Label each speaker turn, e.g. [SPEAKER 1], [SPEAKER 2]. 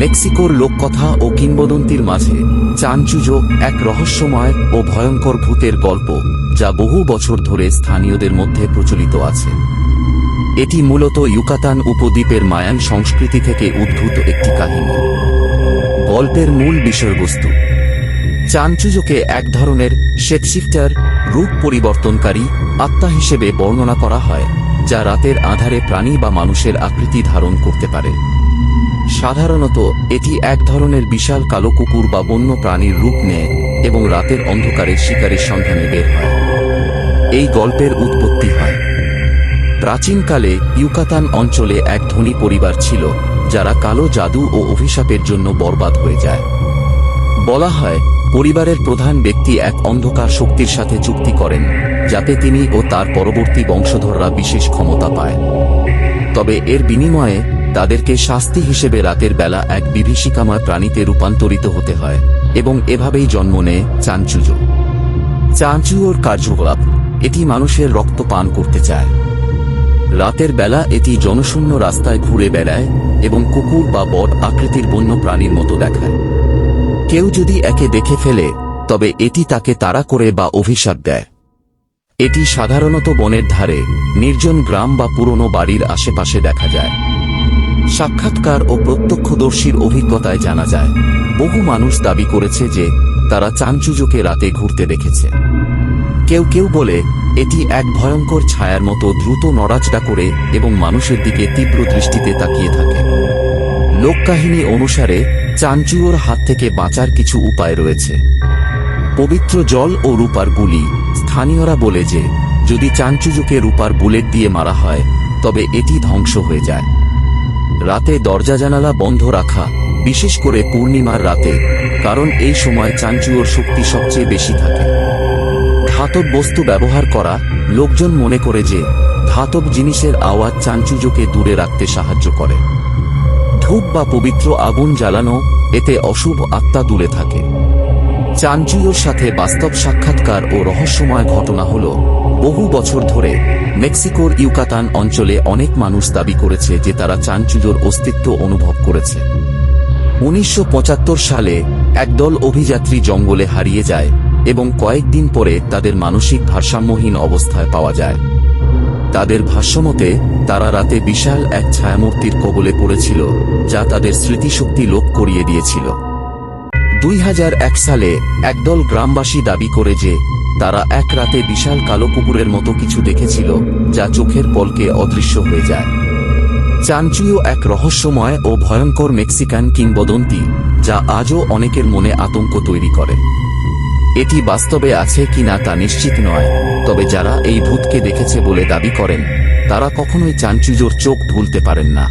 [SPEAKER 1] মেক্সিকোর লোককথা ও কিংবদন্তির মাঝে চানচুজো এক রহস্যময় ও ভয়ঙ্কর ভূতের গল্প, যা বহু বছর ধরে স্থানীয়দের মধ্যে প্রচলিত আছে। এটি মূলত ইউকাতান উপদ্বীপের মায়ান সংস্কৃতি থেকে উদ্ভূত একটি কাহিনী। গল্পের মূল বিষয়বস্তু: চানচুজোকে এক ধরনের শেপশিফটার, রূপ পরিবর্তনকারী আত্মা হিসেবে বর্ণনা করা হয়, যা রাতের আঁধারে প্রাণী বা মানুষের আকৃতি ধারণ করতে পারে। সাধারণত এটি এক ধরনের বিশাল কালো কুকুর বা বন্য প্রাণীর রূপ নেয় এবং রাতের অন্ধকারে শিকারীর সন্ধানে বের হয়। এই গল্পের উৎপত্তি হয় প্রাচীনকালে ইউকাতান অঞ্চলে এক ধনী পরিবার ছিল, যারা কালো জাদু ও অভিশাপের জন্য বরবাদ হয়ে যায়। বলা হয়, পরিবারের প্রধান ব্যক্তি এক অন্ধকার শক্তির সাথে চুক্তি করেন, যাতে তিনি ও তার পরবর্তী বংশধররা বিশেষ ক্ষমতা পায়। তবে এর বিনিময়ে তাদেরকে শাস্তি হিসেবে রাতের বেলা এক বিভীষিকাময় প্রাণীতে রূপান্তরিত হতে হয়, এবং এভাবেই জন্ম নেয় চানচুজো। চানচুজোর কার্যকলাপ: এটি মানুষের রক্ত পান করতে চায়। রাতের বেলা এটি জনশূন্য রাস্তায় ঘুরে বেড়ায় এবং কুকুর বা বট আকৃতির বন্য প্রাণীর মতো দেখায়। কেউ যদি একে দেখে ফেলে, তবে এটি তাকে তাড়া করে বা অভিশাপ দেয়। এটি সাধারণত বনের ধারে, নির্জন গ্রাম বা পুরনো বাড়ির আশেপাশে দেখা যায়। সাক্ষাৎকার ও প্রত্যক্ষদর্শীর অভিজ্ঞতায় জানা যায়, বহু মানুষ দাবি করেছে যে তারা চানচুজোকে রাতে ঘুরতে দেখেছে। কেউ কেউ বলে এটি এক ভয়ঙ্কর ছায়ার মতো দ্রুত নড়াচড়া করে এবং মানুষের দিকে তীব্র দৃষ্টিতে তাকিয়ে থাকে। লোককাহিনী অনুসারে চানচুজোর হাত থেকে বাঁচার কিছু উপায় রয়েছে। পবিত্র জল ও রূপার গুলি: স্থানীয়রা বলে যে যদি চানচুজোকে রূপার বুলেট দিয়ে মারা হয়, তবে এটি ধ্বংস হয়ে যায়। রাতে দরজা জানালা বন্ধ রাখা, বিশেষ করে পূর্ণিমার রাতে, কারণ এই সময় চানচুজোর শক্তি সবচেয়ে বেশি থাকে। ধাতব বস্তু ব্যবহার করা: লোকজন মনে করে যে ধাতব জিনিসের আওয়াজ চানচুজোকে দূরে রাখতে সাহায্য করে। ধূপ বা পবিত্র আগুন জ্বালানো, এতে অশুভ আত্মা দূরে থাকে। চানচুজোর সাথে বাস্তব সাক্ষাৎকার ও রহস্যময় ঘটনা হল, বহু বছর ধরে মেক্সিকোর ইউকাতান অঞ্চলে অনেক মানুষ দাবি করেছে যে তারা চানচুজোর অস্তিত্ব অনুভব করেছে। 1975 সালে একদল অভিযাত্রী জঙ্গলে হারিয়ে যায় এবং কয়েকদিন পরে তাদের মানসিক ভারসাম্যহীন অবস্থায় পাওয়া যায়। তাদের ভাষ্যমতে তারা রাতে বিশাল এক ছায়ামূর্তির কবলে পড়েছিল, যা তাদের স্মৃতিশক্তি লোপ করিয়ে দিয়েছিল। 2001 সালে একদল গ্রামবাসী দাবি করে যে তারা এক রাতে বিশাল কালো কুকুরের মতো কিছু দেখেছিল, যা চোখের পলকে অদৃশ্য হয়ে যায়। চানচুজো এক রহস্যময় ও ভয়ঙ্কর মেক্সিকান কিংবদন্তি, যা আজও অনেকের মনে আতঙ্ক তৈরি করে। এটি বাস্তবে আছে কিনা তা নিশ্চিত নয়, তবে যারা এই ভূতকে দেখেছে বলে দাবি করেন, তারা কখনোই চানচুজোর চোখ ভুলতে পারেন না।